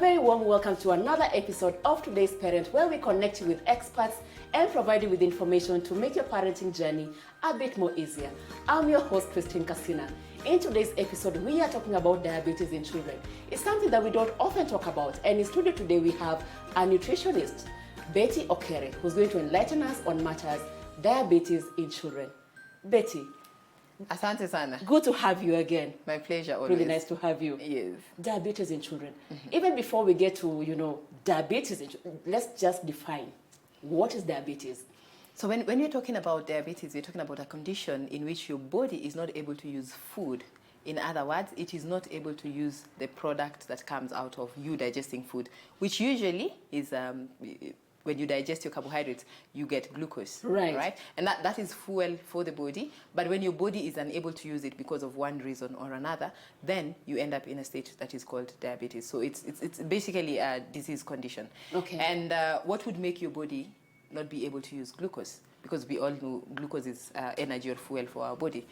very warm welcome to another episode of today's Parent, where we connect you with experts and provide you with information to make your parenting journey a bit more easier. I'm your host, Christine Casina. In today's episode, we are talking about diabetes in children. It's something that we don't often talk about, and in studio today we have a nutritionist, Betty Okere, who's going to enlighten us on matters diabetes in children. Betty. Asante sana. Good to have you again. My pleasure always. Really nice to have you. Yes. Diabetes in children. Even before we get to, diabetes in children, let's just define what is diabetes. So when you're talking about diabetes, we're talking about a condition in which your body is not able to use food. In other words, it is not able to use the product that comes out of you digesting food, which usually is when you digest your carbohydrates, you get glucose, right? And that is fuel for the body. But when your body is unable to use it because of one reason or another, then you end up in a state that is called diabetes. So it's basically a disease condition. Okay. And what would make your body not be able to use glucose? Because we all know glucose is energy or fuel for our body.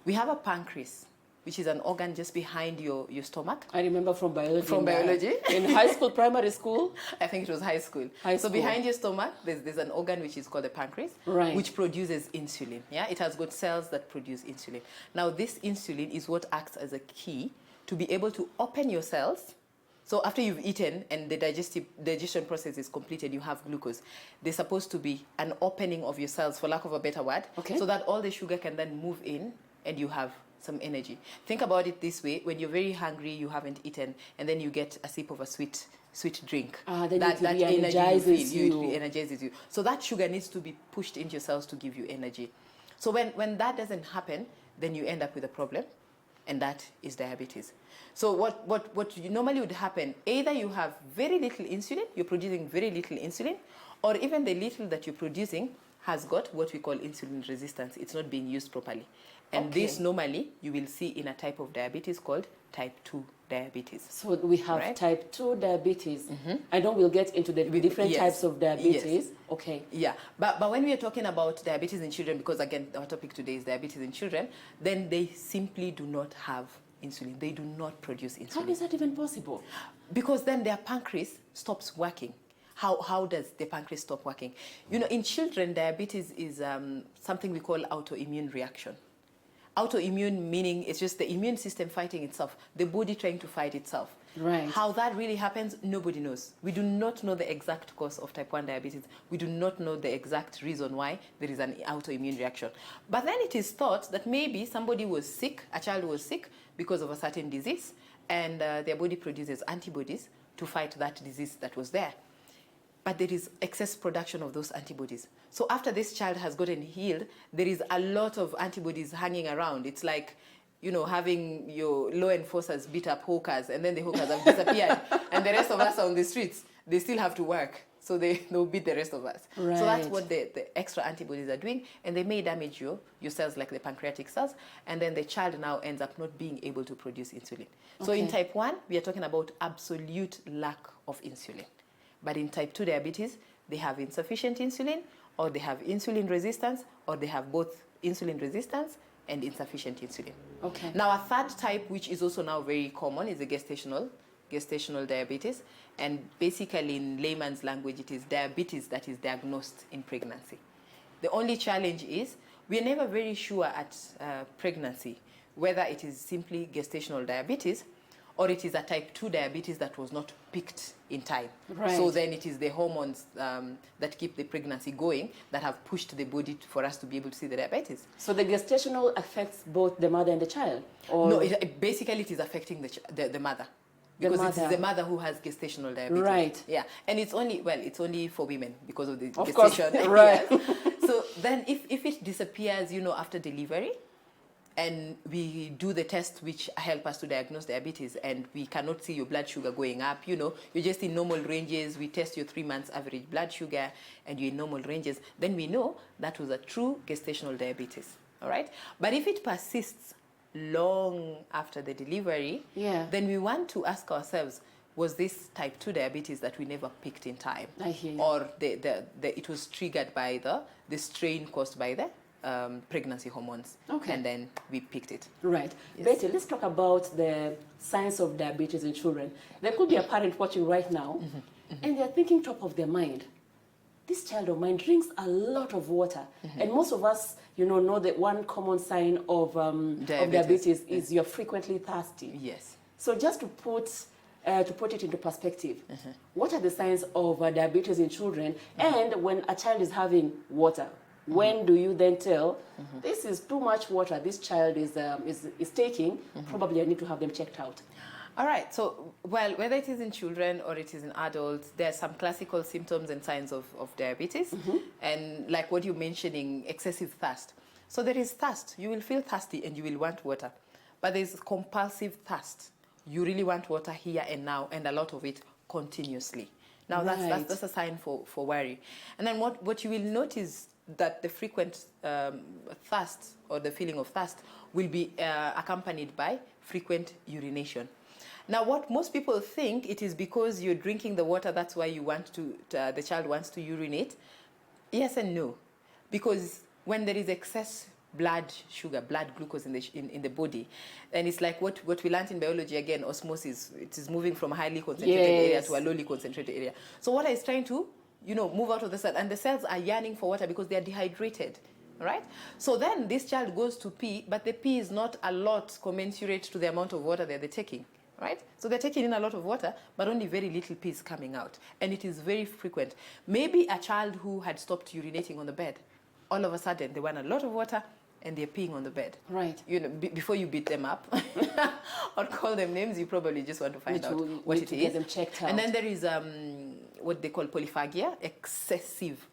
We have a pancreas, which is an organ just behind your stomach. I remember from biology. From biology? In high school, primary school? I think it was high school. So behind your stomach, there's an organ which is called the pancreas, which produces insulin. Yeah, it has got cells that produce insulin. Now, this insulin is what acts as a key to be able to open your cells. So after you've eaten and the digestion process is completed, you have glucose. There's supposed to be an opening of your cells, for lack of a better word, so that all the sugar can then move in and you have some energy. Think about it this way: when you're very hungry, you haven't eaten, and then you get a sip of a sweet drink. Then that energizes you. So that sugar needs to be pushed into your cells to give you energy. So when that doesn't happen, then you end up with a problem, and that is diabetes. So what normally would happen, either you have very little insulin, you're producing very little insulin, or even the little that you're producing has got what we call insulin resistance. It's not being used properly. And this normally you will see in a type of diabetes called type 2 diabetes. So we have type 2 diabetes. I know we'll get into the different types of diabetes. Yes. Okay. Yeah, but when we are talking about diabetes in children, because again our topic today is diabetes in children, then they simply do not have insulin. They do not produce insulin. How is that even possible? Because then their pancreas stops working. How does the pancreas stop working? In children, diabetes is something we call autoimmune reaction. Autoimmune meaning it's just the immune system fighting itself, the body trying to fight itself. Right. How that really happens, nobody knows. We do not know the exact cause of type 1 diabetes. We do not know the exact reason why there is an autoimmune reaction. But then it is thought that maybe somebody was sick, a child was sick because of a certain disease, and their body produces antibodies to fight that disease that was there. But there is excess production of those antibodies. So after this child has gotten healed, there is a lot of antibodies hanging around. It's like, having your law enforcers beat up hawkers, and then the hawkers have disappeared, and the rest of us are on the streets. They still have to work, so they'll beat the rest of us. Right. So that's what the extra antibodies are doing, and they may damage your cells, like the pancreatic cells, and then the child now ends up not being able to produce insulin. So in type 1, we are talking about absolute lack of insulin. But in type 2 diabetes, they have insufficient insulin, or they have insulin resistance, or they have both insulin resistance and insufficient insulin. Okay. Now, a third type, which is also now very common, is the gestational diabetes. And basically, in layman's language, it is diabetes that is diagnosed in pregnancy. The only challenge is we are never very sure at pregnancy whether it is simply gestational diabetes or it is a type 2 diabetes that was not picked in time. Right. So then it is the hormones that keep the pregnancy going that have pushed the body for us to be able to see the diabetes. So the gestational affects both the mother and the child? Or? No, basically it is affecting the mother. Because it's the mother who has gestational diabetes. Right. Yeah. And it's only for women because of the gestation. Course. Right. So then if it disappears, after delivery, and we do the tests which help us to diagnose diabetes, and we cannot see your blood sugar going up, you're just in normal ranges. We test your 3 months average blood sugar and you're in normal ranges, then we know that was a true gestational diabetes, all right? But if it persists long after the delivery, then we want to ask ourselves, was this type 2 diabetes that we never picked in time? I hear you. Or it was triggered by the strain caused by the pregnancy hormones. Okay. And then we picked it. Right. Yes. Betty, let's talk about the signs of diabetes in children. There could be a parent watching right now, and they're thinking top of their mind, this child of mine drinks a lot of water. And most of us, know that one common sign of diabetes is you're frequently thirsty. Yes. So just to put it into perspective, what are the signs of diabetes in children? And when a child is having water, when do you then tell, this is too much water this child is taking, probably I need to have them checked out? All right, so, well, whether it is in children or it is in adults, there are some classical symptoms and signs of diabetes. And like what you're mentioning, excessive thirst. So there is thirst. You will feel thirsty and you will want water. But there's compulsive thirst. You really want water here and now, and a lot of it continuously. Now, Right. that's a sign for worry. And then what you will notice that the frequent thirst or the feeling of thirst will be accompanied by frequent urination. Now, what most people think, it is because you're drinking the water, that's why you want the child wants to urinate. Yes and no. Because when there is excess blood sugar, blood glucose in the body, and it's like what we learned in biology again, osmosis. It is moving from a highly concentrated area to a lowly concentrated area. So water is trying to, move out of the cell, and the cells are yearning for water because they are dehydrated. Right? So then this child goes to pee, but the pee is not a lot commensurate to the amount of water that they're taking. Right? So they're taking in a lot of water, but only very little pee is coming out. And it is very frequent. Maybe a child who had stopped urinating on the bed, all of a sudden they want a lot of water and they're peeing on the bed. Right. Before you beat them up or call them names, you probably just want to find out what it is. Get them checked out. And then there is what they call polyphagia, excessive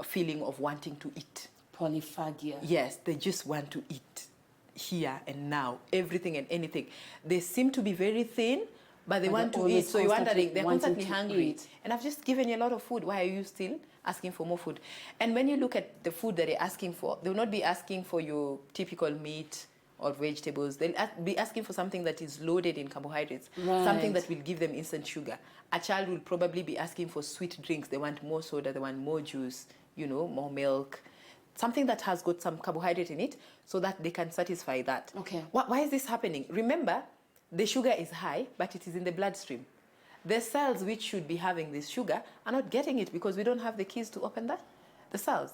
feeling of wanting to eat. Polyphagia. Yes, they just want to eat here and now, everything and anything. They seem to be very thin, but they want to eat. So you're wondering, they're constantly hungry. And I've just given you a lot of food. Why are you still asking for more food? And when you look at the food that they're asking for, they will not be asking for your typical meat or vegetables. They'll be asking for something that is loaded in carbohydrates, something that will give them instant sugar. A child will probably be asking for sweet drinks. They want more soda, they want more juice, more milk. Something that has got some carbohydrate in it so that they can satisfy that. Okay. Why is this happening? Remember, the sugar is high, but it is in the bloodstream. The cells which should be having this sugar are not getting it because we don't have the keys to open the cells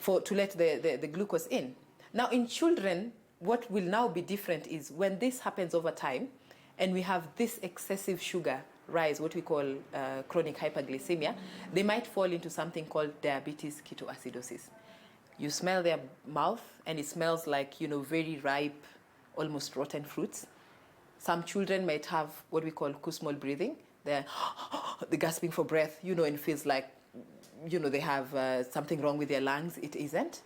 to let the glucose in. Now, in children, what will now be different is when this happens over time and we have this excessive sugar rise, what we call chronic hyperglycemia, they might fall into something called diabetes ketoacidosis. You smell their mouth and it smells like, very ripe, almost rotten fruits. Some children might have what we call Kussmaul breathing. They're gasping for breath, and it feels like, they have something wrong with their lungs. It isn't.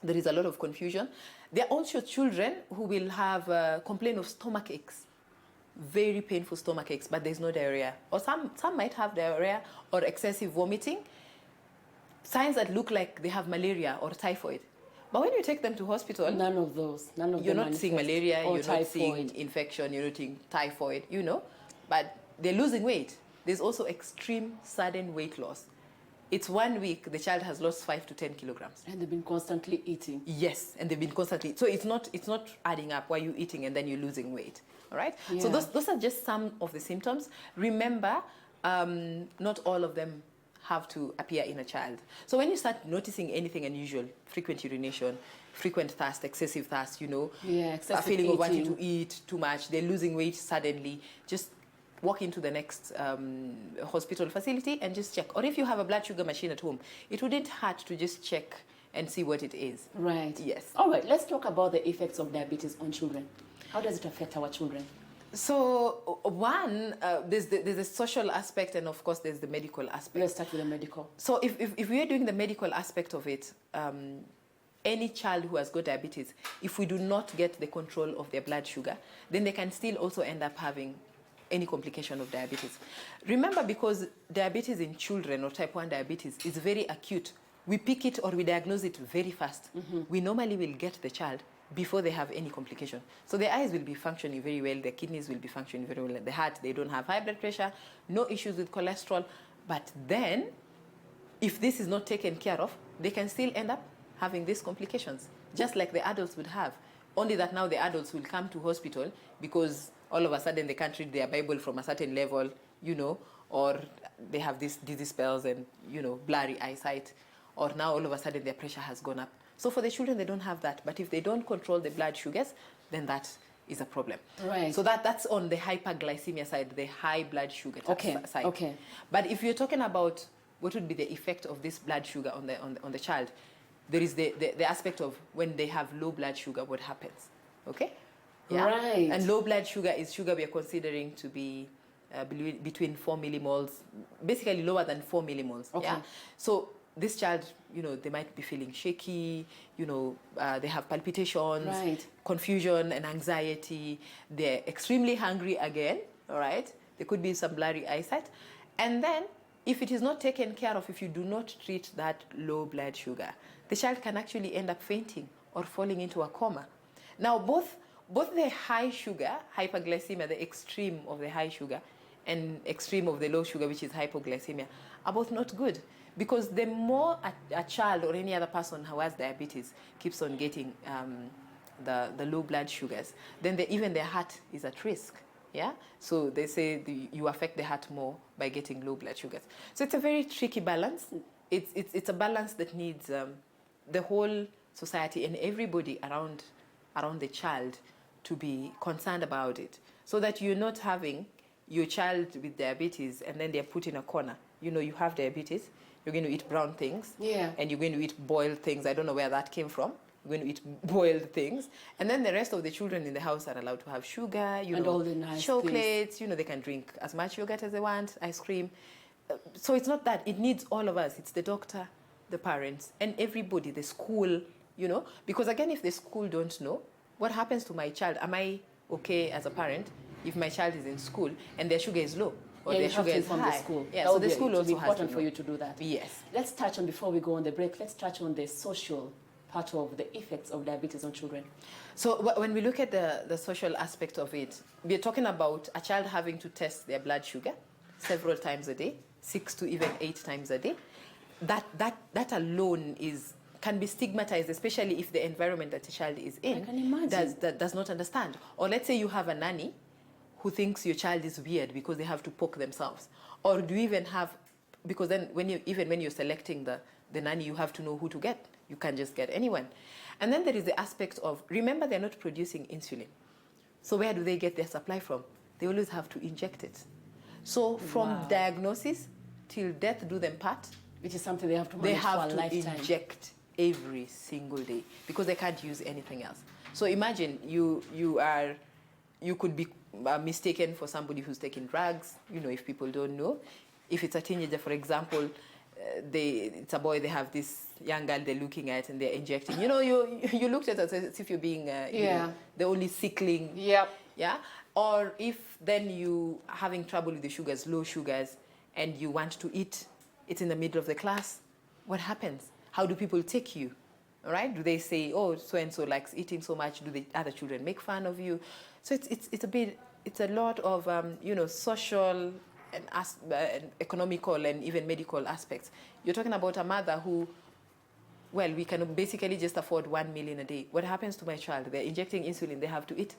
There is a lot of confusion. There are also children who will have complain of stomach aches, very painful stomach aches, but there's no diarrhea. Or some might have diarrhea or excessive vomiting, signs that look like they have malaria or typhoid. But when you take them to hospital, none of those. You're not seeing malaria, you're typhoid. not seeing infection, you're not seeing typhoid, but they're losing weight. There's also extreme sudden weight loss. It's 1 week, the child has lost 5 to 10 kilograms. And they've been constantly eating. Yes, and they've been constantly. So it's not adding up. Why are you eating and then you're losing weight? All right? Yeah. So those are just some of the symptoms. Remember, not all of them have to appear in a child. So when you start noticing anything unusual, frequent urination, frequent thirst, excessive thirst, excessive a feeling of wanting eating. to eat too much, they're losing weight suddenly, just walk into the next hospital facility and just check. Or if you have a blood sugar machine at home, it wouldn't hurt to just check and see what it is. Right. Yes. All right, let's talk about the effects of diabetes on children. How does it affect our children? So one, there's a social aspect, and of course there's the medical aspect. Let's start with the medical. So if we are doing the medical aspect of it, any child who has got diabetes, if we do not get the control of their blood sugar, then they can still also end up having any complication of diabetes. Remember, because diabetes in children or type 1 diabetes is very acute, we pick it or we diagnose it very fast. We normally will get the child before they have any complication. So their eyes will be functioning very well, their kidneys will be functioning very well, the heart, they don't have high blood pressure, no issues with cholesterol. But then, if this is not taken care of, they can still end up having these complications, just like the adults would have. Only that now the adults will come to hospital because all of a sudden they can't read their Bible from a certain level, or they have these dizzy spells and, blurry eyesight, or now all of a sudden their pressure has gone up. So for the children, they don't have that. But if they don't control the blood sugars, then that is a problem. Right. So that's on the hyperglycemia side, the high blood sugar side. Okay. But if you're talking about what would be the effect of this blood sugar on the child, there is the aspect of when they have low blood sugar, what happens? Okay? Yeah? Right. And low blood sugar is sugar we are considering to be between 4 millimoles, basically lower than 4 millimoles. Okay. Yeah? So this child, they might be feeling shaky, they have palpitations, right. confusion and anxiety. They're extremely hungry again, all right? There could be some blurry eyesight. And then if it is not taken care of, if you do not treat that low blood sugar, the child can actually end up fainting or falling into a coma. Now, both the high sugar, hyperglycemia, the extreme of the high sugar, and extreme of the low sugar, which is hypoglycemia, are both not good. Because the more a child or any other person who has diabetes keeps on getting the low blood sugars, then even their heart is at risk. Yeah? So they say you affect the heart more by getting low blood sugars. So it's a very tricky balance. It's a balance that needs the whole society and everybody around the child to be concerned about it, so that you're not having your child with diabetes and then they're put in a corner. You have diabetes, you're going to eat brown things, yeah, and you're going to eat boiled things. I don't know where that came from. You're going to eat boiled things, and then the rest of the children in the house are allowed to have sugar, and all the nice chocolates. They can drink as much yogurt as they want, ice cream. So it's not that. It needs all of us. It's the doctor, the parents, and everybody, the school, because again, if the school don't know, what happens to my child? Am I okay as a parent if my child is in school and their sugar is low? Or yeah, their sugar is from high? the school. Yeah, so the school also has to know. Important for you to do that. Yes. Let's touch on, before we go on the break, let's touch on the social part of the effects of diabetes on children. So when we look at the social aspect of it, we're talking about a child having to test their blood sugar several times a day, 6 to even 8 times a day. That alone can be stigmatized, especially if the environment that the child is in I can imagine. does not understand. Or let's say you have a nanny who thinks your child is weird because they have to poke themselves. Or do you even have, because then when you're selecting the nanny, you have to know who to get. You can't just get anyone. And then there is the aspect of, remember, they're not producing insulin. So where do they get their supply from? They always have to inject it. So from diagnosis till death do them part, which is something they have to manage for a lifetime. They have to inject every single day because they can't use anything else. So imagine you could be mistaken for somebody who's taking drugs, if people don't know. If it's a teenager, for example, it's a boy, they have this young girl they're looking at and they're injecting. You looked at us as if you're being the only sickling. Yep. Yeah? Or if then you having trouble with the sugars, low sugars, and you want to eat, it's in the middle of the class, what happens? How do people take you? All right? Do they say, oh, so-and-so likes eating so much? Do the other children make fun of you? So it's a lot of, social and economical and even medical aspects. You're talking about a mother who, well, we can basically just afford 1 million a day. What happens to my child? They're injecting insulin, they have to eat.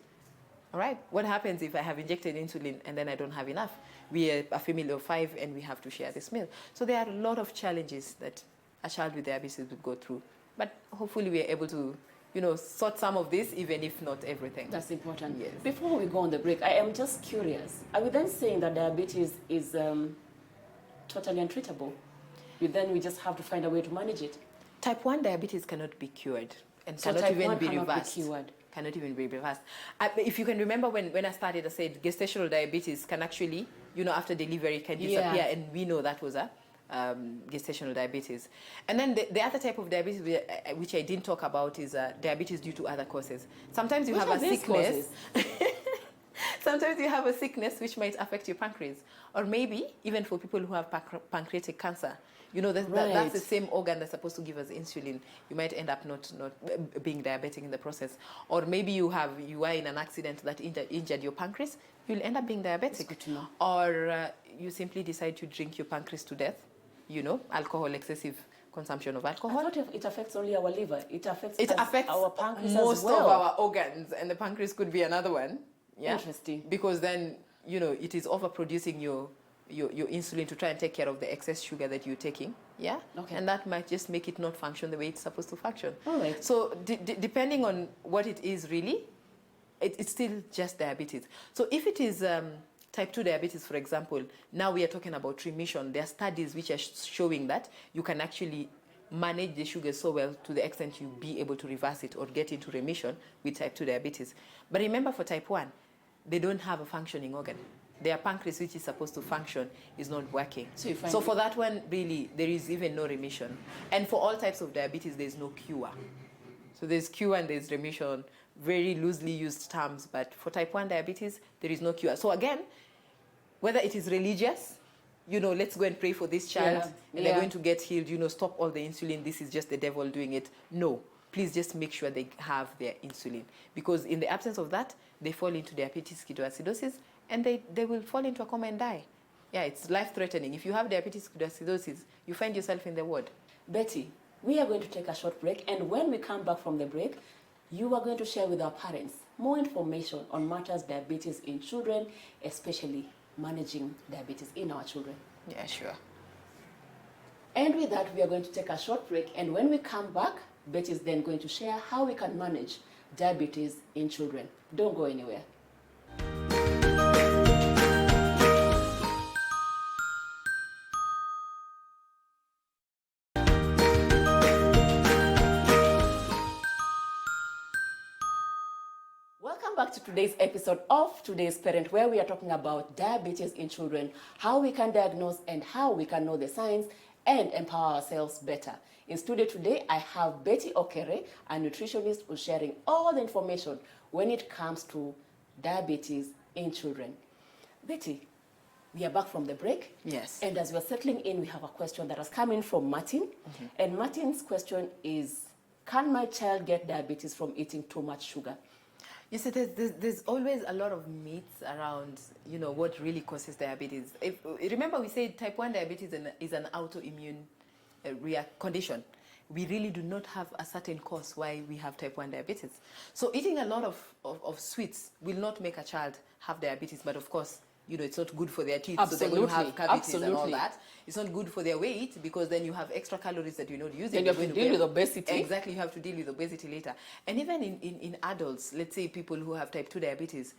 All right? What happens if I have injected insulin and then I don't have enough? We are a family of 5 and we have to share this meal. So there are a lot of challenges that a child with diabetes would go through. But hopefully we are able to, sort some of this, even if not everything. That's important. Yes. Before we go on the break, I am just curious. Are we then saying that diabetes is totally untreatable? We just have to find a way to manage it? Type 1 diabetes cannot be cured and So cannot type even 1 be cannot reversed. be cured. Cannot even be reversed. If you can remember when I started, I said gestational diabetes can actually, after delivery can disappear, and we know that was a gestational diabetes. And then the other type of diabetes which I didn't talk about is diabetes due to other causes. Sometimes you have a sickness. Sometimes you have a sickness which might affect your pancreas, or maybe even for people who have pancreatic cancer. That's the same organ that's supposed to give us insulin. You might end up not being diabetic in the process. Or maybe you are in an accident that injured your pancreas, you'll end up being diabetic. That's good to know. Or you simply decide to drink your pancreas to death, alcohol, excessive consumption of I alcohol. thought it affects only our liver. It affects Our pancreas most as well. of our organs, and the pancreas could be another one. Yeah? Interesting. Because then, it is overproducing your insulin to try and take care of the excess sugar that you're taking. Yeah? Okay. And that might just make it not function the way it's supposed to function. All right. So depending on what it is really, it's still just diabetes. So if it is type 2 diabetes, for example, now we are talking about remission. There are studies which are showing that you can actually manage the sugar so well to the extent you be able to reverse it or get into remission with type 2 diabetes. But remember, for type 1, they don't have a functioning organ. Their pancreas, which is supposed to function, is not working. So for that one, really, there is even no remission. And for all types of diabetes, there's no cure. So there's cure and there's remission, very loosely used terms, but for type 1 diabetes, there is no cure. So again, whether it is religious, let's go and pray for this child, and they're going to get healed, stop all the insulin, this is just the devil doing it. No, please just make sure they have their insulin. Because in the absence of that, they fall into diabetes ketoacidosis, and they will fall into a coma and die. Yeah, it's life-threatening. If you have diabetes ketoacidosis, you find yourself in the ward. Betty, we are going to take a short break, and when we come back from the break, you are going to share with our parents more information on matters diabetes in children, especially managing diabetes in our children. Yeah, sure. And with that, we are going to take a short break, and when we come back, Betty is then going to share how we can manage diabetes in children. Don't go anywhere. Welcome back to today's episode of Today's Parent, where we are talking about diabetes in children, how we can diagnose and how we can know the signs and empower ourselves better. In studio today, I have Betty Okere, a nutritionist who's sharing all the information when it comes to diabetes in children. Betty, we are back from the break. Yes. And as we're settling in, we have a question that has come in from Martin. Mm-hmm. And Martin's question is, can my child get diabetes from eating too much sugar? You see, there's always a lot of myths around, what really causes diabetes. Remember, we said type 1 diabetes is an autoimmune condition. We really do not have a certain cause why we have type 1 diabetes. So eating a lot of sweets will not make a child have diabetes, but of course, it's not good for their teeth, Absolutely. so they're going to have cavities Absolutely. and all that. It's not good for their weight because then you have extra calories that you're not using. Then you have to deal with obesity. Exactly, you have to deal with obesity later. And even in adults, let's say people who have type 2 diabetes,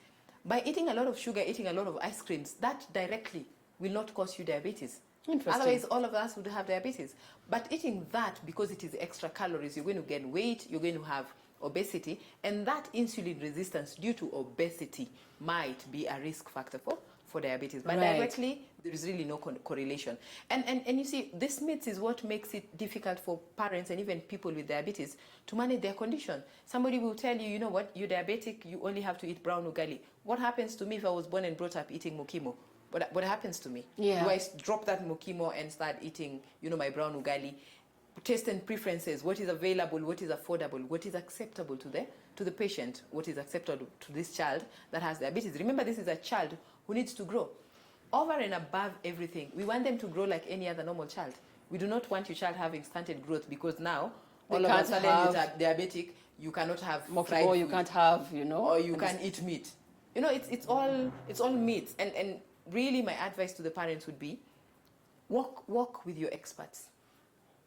by eating a lot of sugar, eating a lot of ice creams, that directly will not cause you diabetes. Otherwise, all of us would have diabetes. But eating that, because it is extra calories, you're going to gain weight, you're going to have obesity, and that insulin resistance due to obesity might be a risk factor for diabetes. But directly, there is really no correlation. And you see, this myth is what makes it difficult for parents and even people with diabetes to manage their condition. Somebody will tell you, you know what, you're diabetic, you only have to eat brown ugali. What happens to me if I was born and brought up eating mokimo? What happens to me? Yeah. Do I drop that mokimo and start eating, my brown ugali? Taste and preferences, what is available, what is affordable, what is acceptable to the patient, what is acceptable to this child that has diabetes. Remember, this is a child who needs to grow. Over and above everything, we want them to grow like any other normal child. We do not want your child having stunted growth because now, all of a sudden, you're diabetic, you cannot have fried food. You can't have, or you can't eat meat. It's all meat. And really, my advice to the parents would be, work with your experts.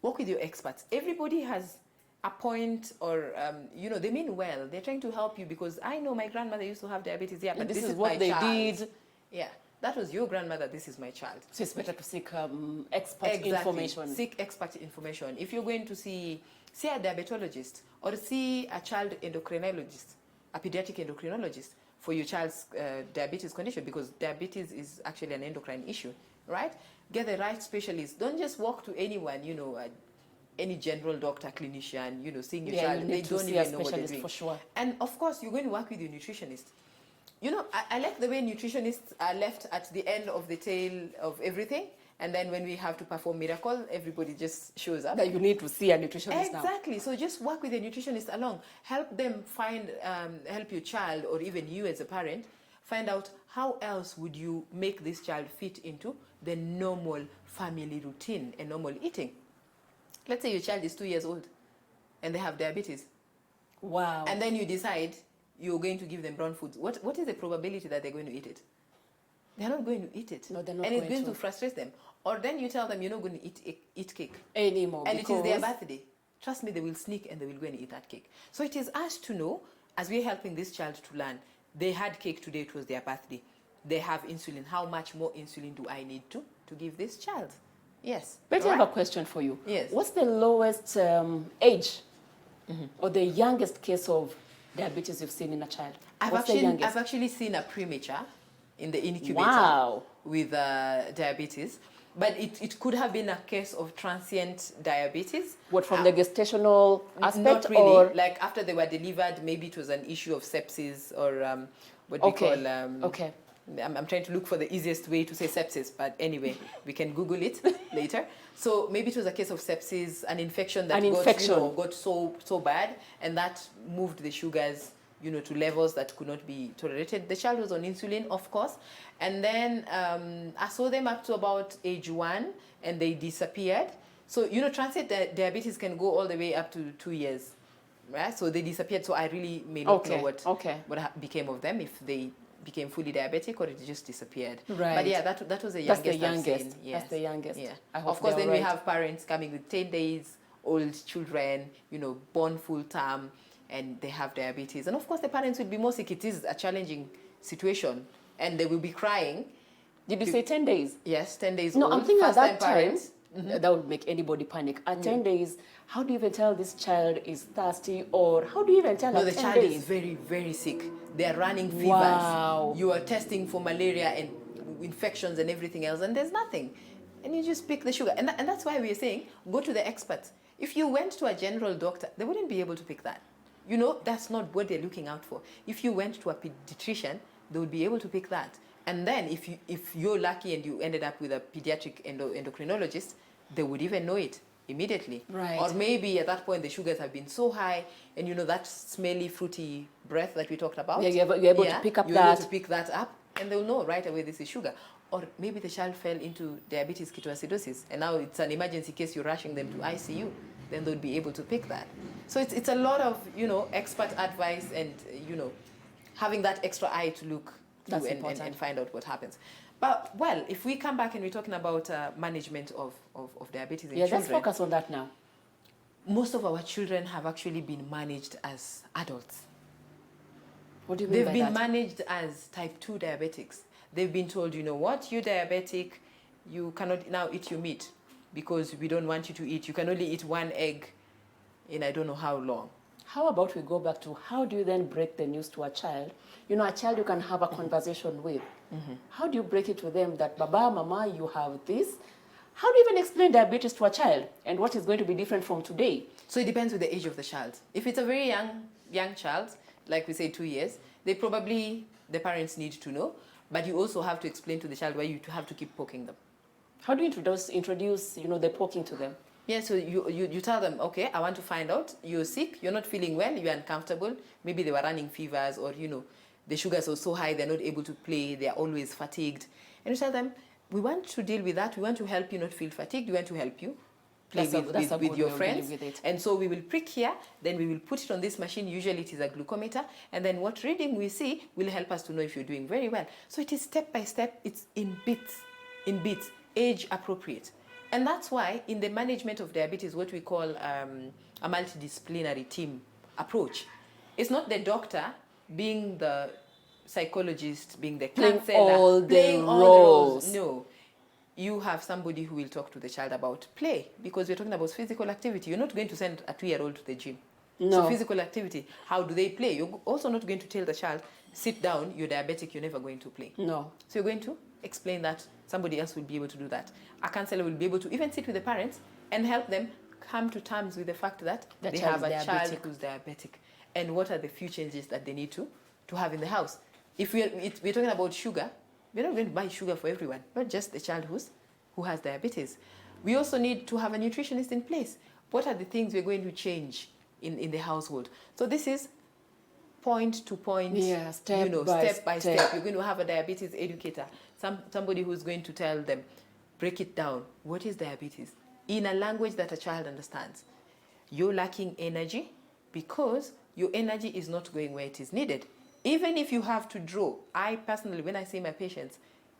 Work with your experts. Everybody has a point, or they mean well. They're trying to help you because I know my grandmother used to have diabetes. Yeah, but this is what they did. Yeah, that was your grandmother. This is my child. So it's better to seek expert information. Seek expert information. If you're going to see a diabetologist or see a child endocrinologist, a pediatric endocrinologist for your child's diabetes condition, because diabetes is actually an endocrine issue, right? Get the right specialist. Don't just walk to anyone, any general doctor, clinician, seeing your child. They don't even know what they're doing. For sure. And of course, you're going to work with your nutritionist. I like the way nutritionists are left at the end of the tail of everything. And then when we have to perform miracle, everybody just shows up. That you need to see a nutritionist now. Exactly. So just work with a nutritionist along. Help them help your child, or even you as a parent, find out how else would you make this child fit into the normal family routine and normal eating. Let's say your child is 2 years old and they have diabetes. Wow. And then you decide you're going to give them brown foods. What is the probability that they're going to eat it? They're not going to eat it. No, they're not and it's going going to frustrate them. Or then you tell them you're not going to eat cake. Anymore. And it is their birthday. Trust me, they will sneak and they will go and eat that cake. So it is us to know, as we're helping this child to learn, they had cake today, it was their birthday. They have insulin. How much more insulin do I need to give this child? Yes. But I have a question for you. Yes. What's the lowest age or the youngest case of diabetes you've seen in a child? I've actually seen a premature in the incubator with diabetes. But it could have been a case of transient diabetes. What, from the gestational aspect? Not really. Or? Like after they were delivered, maybe it was an issue of sepsis or what we call... okay. I'm trying to look for the easiest way to say sepsis, but anyway, we can Google it later. So maybe it was a case of sepsis, an infection that got so bad, and that moved the sugars, to levels that could not be tolerated. The child was on insulin, of course, and then I saw them up to about age 1, and they disappeared. So transient diabetes can go all the way up to 2 years, right? So they disappeared. So I really may not know what became of them, if they became fully diabetic or it just disappeared. Right. But yeah, that was the youngest. That's the youngest. I've seen. Yes. That's the youngest. Yeah. Of course, then we have parents coming with 10 days old children, born full term, and they have diabetes. And of course, the parents will be more sick. It is a challenging situation, and they will be crying. Did you say 10 days? Yes, 10 days no, old. I'm thinking at that time, that would make anybody panic. At 10 days, how do you even tell this child is thirsty, or how do you even tell at 10 days? No, the child is very, very sick. They are running fevers. Wow. You are testing for malaria and infections and everything else, and there's nothing. And you just pick the sugar. And that's why we're saying, go to the experts. If you went to a general doctor, they wouldn't be able to pick that. That's not what they're looking out for. If you went to a pediatrician, they would be able to pick that. And then if you're lucky and you ended up with a pediatric endocrinologist, they would even know it immediately. Right. Or maybe at that point the sugars have been so high, and that smelly, fruity breath that we talked about. Yeah, you're able to pick up you're able to pick that up, and they'll know right away this is sugar. Or maybe the child fell into diabetes ketoacidosis, and now it's an emergency case, you're rushing them to ICU. Then they'll be able to pick that. So it's a lot of, expert advice and, having that extra eye to look through and find out what happens. But, well, if we come back and we're talking about management of diabetes in children. Let's focus on that now. Most of our children have actually been managed as adults. What do you mean by that? They've been managed as type 2 diabetics. They've been told, what, you're diabetic, you cannot now eat your meat because we don't want you to eat. You can only eat 1 egg in I don't know how long. How about we go back to how do you then break the news to a child? A child you can have a conversation with. How do you break it to them that, Baba, Mama, you have this? How do you even explain diabetes to a child and what is going to be different from today? So it depends with the age of the child. If it's a very young child, like we say 2 years, the parents need to know, but you also have to explain to the child why you have to keep poking them. How do you introduce the poking to them? Yeah, so you tell them, okay, I want to find out, you're sick, you're not feeling well, you're uncomfortable, maybe they were running fevers, or, the sugars are so high, they're not able to play, they're always fatigued. And you tell them, we want to deal with that, we want to help you not feel fatigued, we want to help you play with your friends. And so we will prick here, then we will put it on this machine, usually it is a glucometer, and then what reading we see will help us to know if you're doing very well. So it is step by step, it's in bits, age appropriate. And that's why in the management of diabetes, what we call a multidisciplinary team approach, it's not the doctor being the psychologist, being the counselor, playing all the roles. No. You have somebody who will talk to the child about play, because we're talking about physical activity. You're not going to send a 2-year-old to the gym. No. So physical activity, how do they play? You're also not going to tell the child, sit down, you're diabetic, you're never going to play. No. So you're going to explain that. Somebody else will be able to do that. A counselor will be able to even sit with the parents and help them come to terms with the fact that they have a child who's diabetic, and what are the few changes that they need to have in the house. If we're talking about sugar, we're not going to buy sugar for everyone, not just the child who has diabetes. We also need to have a nutritionist in place. What are the things we're going to change in the household? So this is point to point, step by step. You're going to have a diabetes educator, somebody who's going to tell them, break it down. What is diabetes? in a language that a child understands. You're lacking energy because your energy is not going where it is needed. Even if you have to draw, I personally, when I see my patients,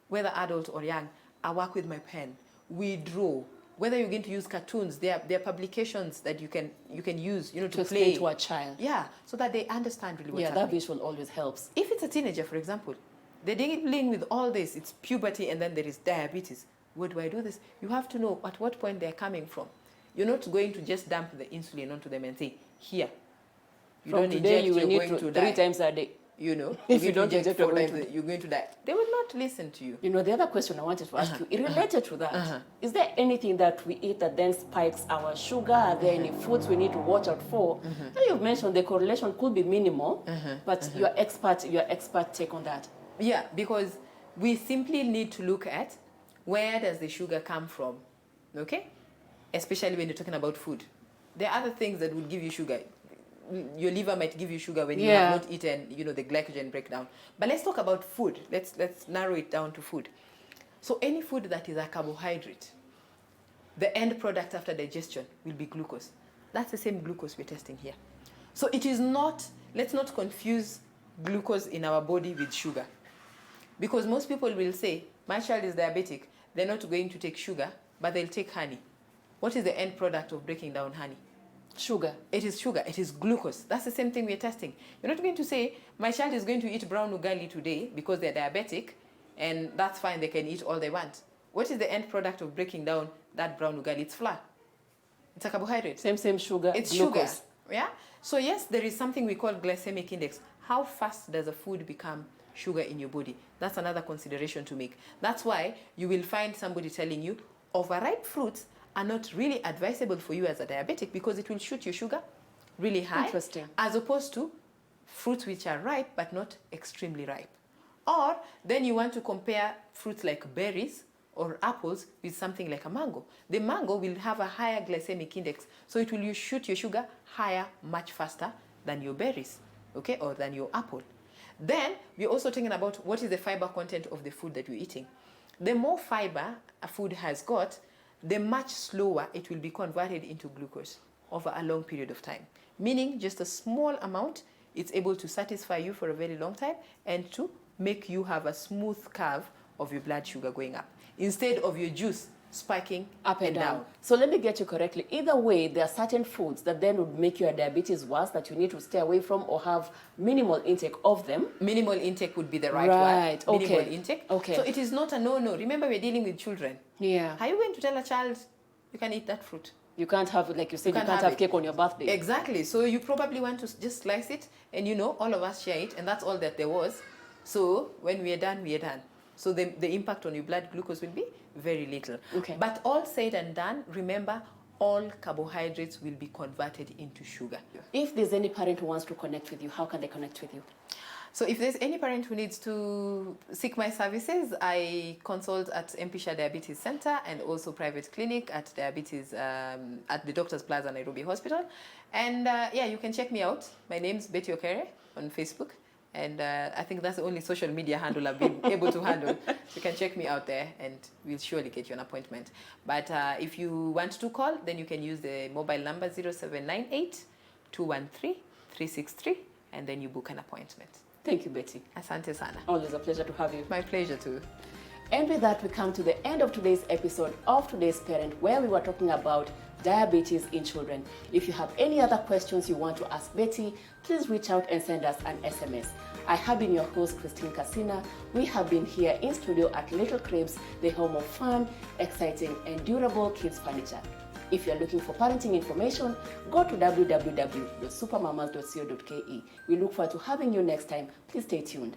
whether adult or young, I work with my pen. We draw. Whether you're going to use cartoons, there are publications that you can use, to play explain to a child. Yeah, so that they understand really what's happening. happening. That visual always helps. If it's a teenager, for example, they're dealing with all this. It's puberty, and then there is diabetes. Where do I do this? You have to know at what point they're coming from. You're not going to just dump the insulin onto them and say, here. You From don't today, inject, you will you're need going to 3 die. times a day. If you don't inject, you're going to die. They will not listen to you. The other question I wanted to ask you, related to that, is there anything that we eat that then spikes our sugar? Are there any foods we need to watch out for? Now you've mentioned the correlation could be minimal, but your expert take on that. Yeah, because we simply need to look at where does the sugar come from, okay? Especially when you're talking about food. There are other things that will give you sugar. Your liver might give you sugar when you have not eaten, the glycogen breakdown. But let's talk about food. Let's narrow it down to food. So any food that is a carbohydrate, the end product after digestion will be glucose. That's the same glucose we're testing here. So it is not, let's not confuse glucose in our body with sugar. Because most people will say, my child is diabetic, they're not going to take sugar, but they'll take honey. What is the end product of breaking down honey? Sugar. It is sugar. It is glucose. That's the same thing we're testing. You're not going to say, my child is going to eat brown ugali today because they're diabetic, and that's fine, they can eat all they want. What is the end product of breaking down that brown ugali? It's flour. It's a carbohydrate. Same sugar. It's glucose. Sugar. Yeah? So yes, there is something we call glycemic index. How fast does a food become sugar in your body? That's another consideration to make. That's why you will find somebody telling you, overripe fruits are not really advisable for you as a diabetic because it will shoot your sugar really high. Interesting. As opposed to fruits which are ripe but not extremely ripe. Or then you want to compare fruits like berries or apples with something like a mango. The mango will have a higher glycemic index, so it will shoot your sugar higher much faster than your berries, okay, or than your apple. Then we're also talking about what is the fiber content of the food that you're eating. The more fiber a food has got, the much slower it will be converted into glucose over a long period of time. Meaning just a small amount, it's able to satisfy you for a very long time and to make you have a smooth curve of your blood sugar going up, instead of your juice spiking up and down. So let me get you correctly. Either way, there are certain foods that then would make your diabetes worse that you need to stay away from or have minimal intake of them. Minimal intake would be the right word. Okay. Minimal intake. Okay. So it is not a no-no. Remember, we're dealing with children. Yeah. Are you going to tell a child you can eat that fruit? You can't have, like you said, you can't have cake on your birthday. Exactly. So you probably want to just slice it, and all of us share it, and that's all that there was. So when we are done, we are done. So the impact on your blood glucose will be very little. Okay. But all said and done, remember, all carbohydrates will be converted into sugar. If there's any parent who wants to connect with you, how can they connect with you? So if there's any parent who needs to seek my services, I consult at Mpisha Diabetes Center and also private clinic at diabetes at the Doctors Plaza Nairobi Hospital. And you can check me out. My name's Betty Okere on Facebook. And I think that's the only social media handle I've been able to handle. So you can check me out there and we'll surely get you an appointment. But if you want to call, then you can use the mobile number 0798 213 363 and then you book an appointment. Thank you, Betty. Asante sana. Always a pleasure to have you. My pleasure too. And with that, we come to the end of today's episode of Today's Parent, where we were talking about diabetes in children. If you have any other questions you want to ask Betty, please reach out and send us an SMS. I have been your host, Christine Casina. We have been here in studio at Little Cribs, the home of fun, exciting, and durable kids furniture. If you're looking for parenting information, go to www.supermamas.co.ke. We look forward to having you next time. Please stay tuned.